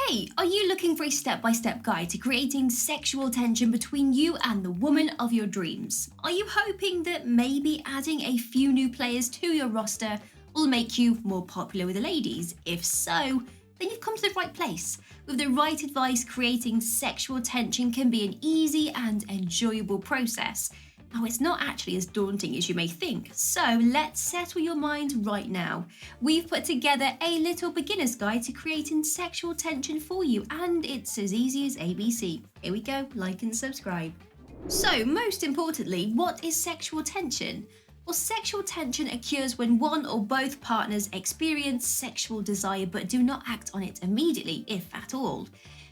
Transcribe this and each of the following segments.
Hey, are you looking for a step-by-step guide to creating sexual tension between you and the woman of your dreams? Are you hoping that maybe adding a few new players to your roster will make you more popular with the ladies? If so, then you've come to the right place. With the right advice, creating sexual tension can be an easy and enjoyable process. Now, it's not actually as daunting as you may think, so let's settle your mind right now. We've put together a little beginner's guide to creating sexual tension for you, and it's as easy as ABC. Here we go, like and subscribe. So, most importantly, what is sexual tension? Well, sexual tension occurs when one or both partners experience sexual desire but do not act on it immediately, if at all.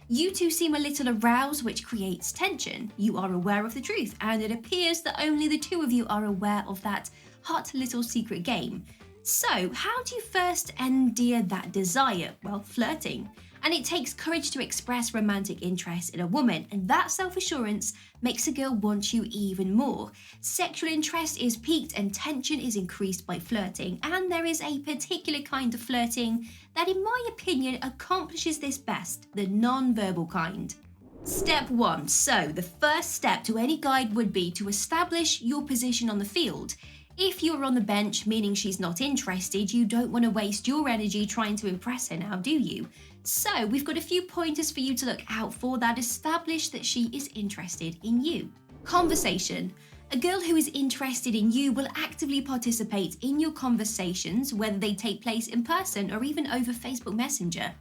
You two seem a little aroused, which creates tension. You are aware of the truth, and it appears that only the two of you are aware of that hot little secret game. So, how do you first endear that desire? Well, flirting. And it takes courage to express romantic interest in a woman, and that self-assurance makes a girl want you even more. Sexual interest is piqued and tension is increased by flirting, and there is a particular kind of flirting that, in my opinion, accomplishes this best, the non-verbal kind. Step 1. So, the first step to any guide would be to establish your position on the field. If you're on the bench, meaning she's not interested, you don't want to waste your energy trying to impress her now, do you? So, we've got a few pointers for you to look out for that establish that she is interested in you. Conversation. A girl who is interested in you will actively participate in your conversations, whether they take place in person or even over Facebook Messenger.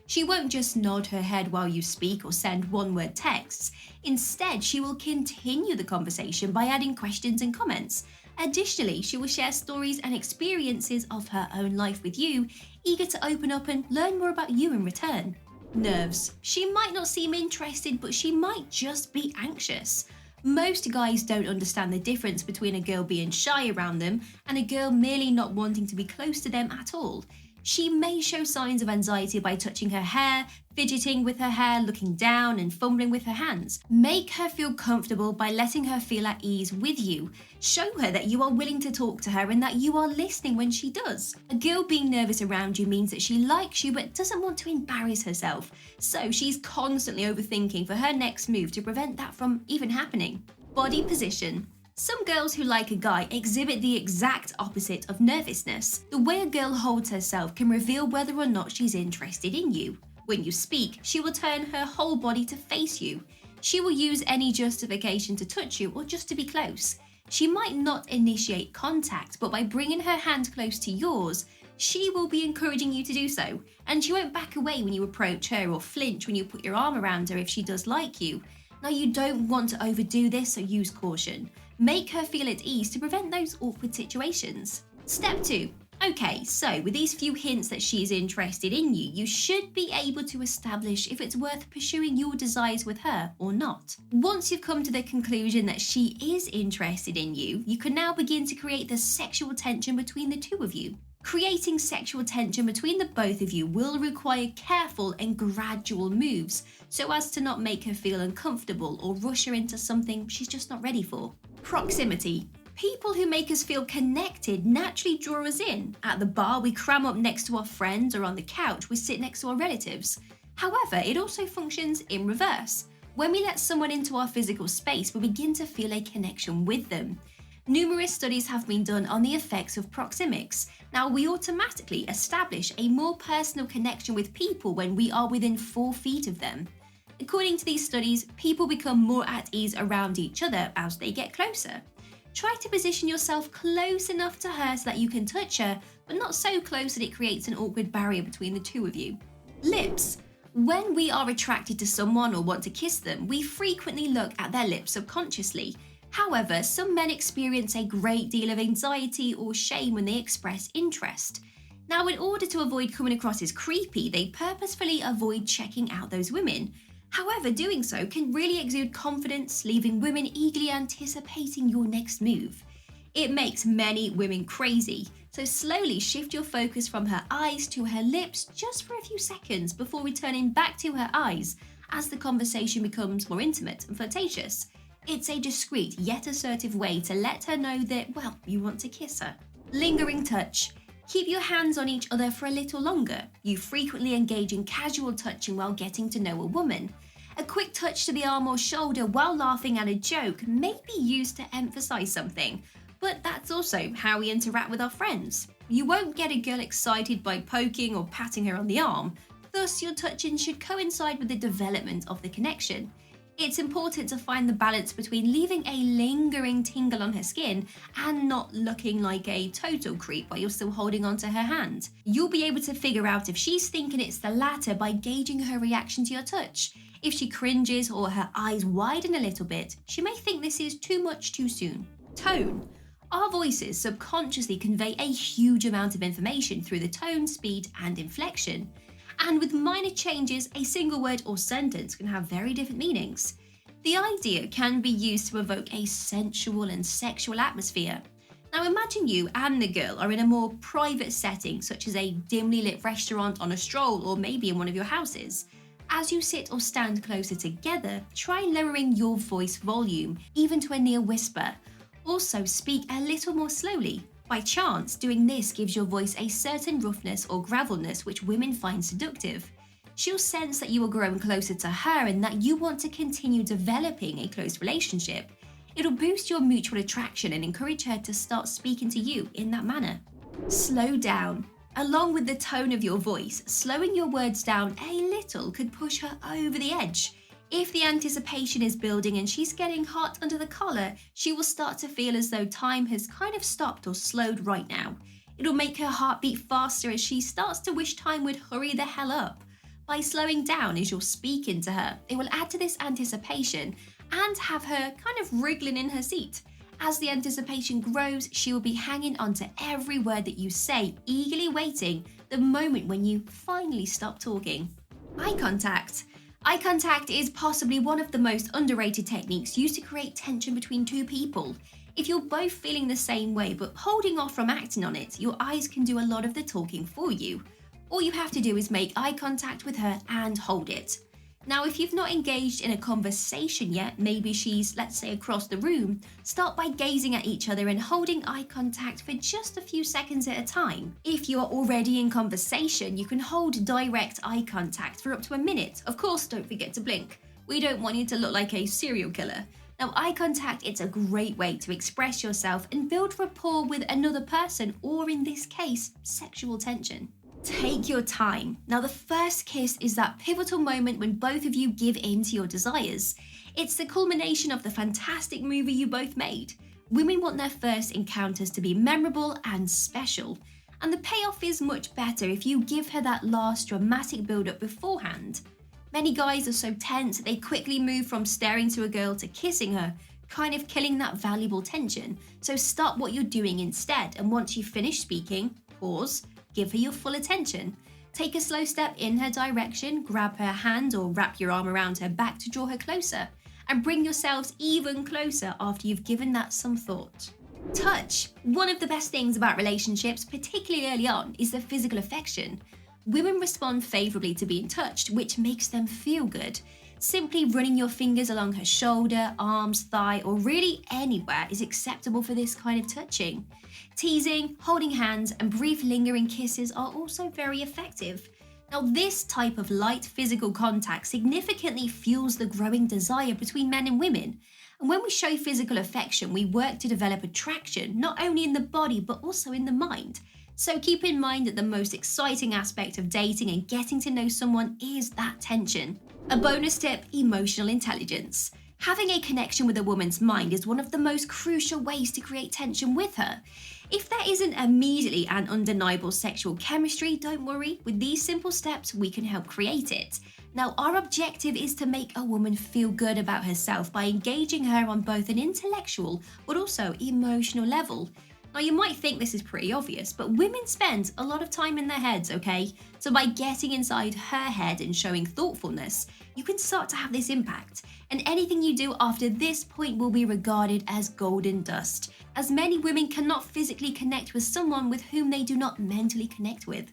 She won't just nod her head while you speak or send one-word texts. Instead, she will continue the conversation by adding questions and comments. Additionally, she will share stories and experiences of her own life with you, eager to open up and learn more about you in return. Nerves. She might not seem interested, but she might just be anxious. Most guys don't understand the difference between a girl being shy around them and a girl merely not wanting to be close to them at all. She may show signs of anxiety by touching her hair, fidgeting with her hair, looking down and fumbling with her hands. Make her feel comfortable by letting her feel at ease with you. Show her that you are willing to talk to her and that you are listening when she does. A girl being nervous around you means that she likes you but doesn't want to embarrass herself. So she's constantly overthinking for her next move to prevent that from even happening. Body position. Some girls who like a guy exhibit the exact opposite of nervousness. The way a girl holds herself can reveal whether or not she's interested in you. When you speak, she will turn her whole body to face you. She will use any justification to touch you or just to be close. She might not initiate contact, but by bringing her hand close to yours, she will be encouraging you to do so. And she won't back away when you approach her or flinch when you put your arm around her if she does like you. Now, you don't want to overdo this, so use caution. Make her feel at ease to prevent those awkward situations. Step 2. Okay, so with these few hints that she is interested in you, you should be able to establish if it's worth pursuing your desires with her or not. Once you've come to the conclusion that she is interested in you, you can now begin to create the sexual tension between the two of you. Creating sexual tension between the both of you will require careful and gradual moves so as to not make her feel uncomfortable or rush her into something she's just not ready for. Proximity. People who make us feel connected naturally draw us in. At the bar, we cram up next to our friends, or on the couch, we sit next to our relatives. However, it also functions in reverse. When we let someone into our physical space, we begin to feel a connection with them. Numerous studies have been done on the effects of proxemics. Now, we automatically establish a more personal connection with people when we are within 4 feet of them. According to these studies, people become more at ease around each other as they get closer. Try to position yourself close enough to her so that you can touch her, but not so close that it creates an awkward barrier between the two of you. Lips. When we are attracted to someone or want to kiss them, we frequently look at their lips subconsciously. However, some men experience a great deal of anxiety or shame when they express interest. Now, in order to avoid coming across as creepy, they purposefully avoid checking out those women. However, doing so can really exude confidence, leaving women eagerly anticipating your next move. It makes many women crazy, so slowly shift your focus from her eyes to her lips just for a few seconds before returning back to her eyes as the conversation becomes more intimate and flirtatious. It's a discreet yet assertive way to let her know that, well, you want to kiss her. Lingering touch. Keep your hands on each other for a little longer. You frequently engage in casual touching while getting to know a woman. A quick touch to the arm or shoulder while laughing at a joke may be used to emphasize something, but that's also how we interact with our friends. You won't get a girl excited by poking or patting her on the arm, thus your touching should coincide with the development of the connection. It's important to find the balance between leaving a lingering tingle on her skin and not looking like a total creep while you're still holding onto her hand. You'll be able to figure out if she's thinking it's the latter by gauging her reaction to your touch. If she cringes or her eyes widen a little bit, she may think this is too much too soon. Tone. Our voices subconsciously convey a huge amount of information through the tone, speed, and inflection. And with minor changes, a single word or sentence can have very different meanings. The idea can be used to evoke a sensual and sexual atmosphere. Now imagine you and the girl are in a more private setting, such as a dimly lit restaurant on a stroll or maybe in one of your houses. As you sit or stand closer together, try lowering your voice volume, even to a near whisper. Also speak a little more slowly. By chance, doing this gives your voice a certain roughness or gravelness which women find seductive. She'll sense that you are growing closer to her and that you want to continue developing a close relationship. It'll boost your mutual attraction and encourage her to start speaking to you in that manner. Slow down. Along with the tone of your voice, slowing your words down a little could push her over the edge. If the anticipation is building and she's getting hot under the collar, she will start to feel as though time has kind of stopped or slowed right now. It'll make her heart beat faster as she starts to wish time would hurry the hell up. By slowing down as you're speaking to her, it will add to this anticipation and have her kind of wriggling in her seat. As the anticipation grows, she will be hanging on to every word that you say, eagerly waiting the moment when you finally stop talking. Eye contact. Eye contact is possibly one of the most underrated techniques used to create tension between two people. If you're both feeling the same way but holding off from acting on it, your eyes can do a lot of the talking for you. All you have to do is make eye contact with her and hold it. Now, if you've not engaged in a conversation yet, maybe she's, let's say, across the room, start by gazing at each other and holding eye contact for just a few seconds at a time. If you are already in conversation, you can hold direct eye contact for up to a minute. Of course, don't forget to blink. We don't want you to look like a serial killer. Now, eye contact, it's a great way to express yourself and build rapport with another person, or in this case, sexual tension. Take your time. Now, the first kiss is that pivotal moment when both of you give in to your desires. It's the culmination of the fantastic movie you both made. Women want their first encounters to be memorable and special, and the payoff is much better if you give her that last dramatic build-up beforehand. Many guys are so tense that they quickly move from staring to a girl to kissing her, kind of killing that valuable tension. So stop what you're doing instead, and once you've finished speaking, pause. Give her your full attention. Take a slow step in her direction, grab her hand or wrap your arm around her back to draw her closer, and bring yourselves even closer after you've given that some thought. Touch. One of the best things about relationships, particularly early on, is the physical affection. Women respond favorably to being touched, which makes them feel good. Simply running your fingers along her shoulder, arms, thigh, or really anywhere is acceptable for this kind of touching. Teasing, holding hands, and brief lingering kisses are also very effective. Now, this type of light physical contact significantly fuels the growing desire between men and women. And when we show physical affection, we work to develop attraction, not only in the body, but also in the mind. So keep in mind that the most exciting aspect of dating and getting to know someone is that tension. A bonus tip: emotional intelligence. Having a connection with a woman's mind is one of the most crucial ways to create tension with her. If there isn't immediately an undeniable sexual chemistry, don't worry. With these simple steps, we can help create it. Now, our objective is to make a woman feel good about herself by engaging her on both an intellectual but also emotional level. Now, you might think this is pretty obvious, but women spend a lot of time in their heads, okay? So by getting inside her head and showing thoughtfulness, you can start to have this impact. And anything you do after this point will be regarded as golden dust, as many women cannot physically connect with someone with whom they do not mentally connect with.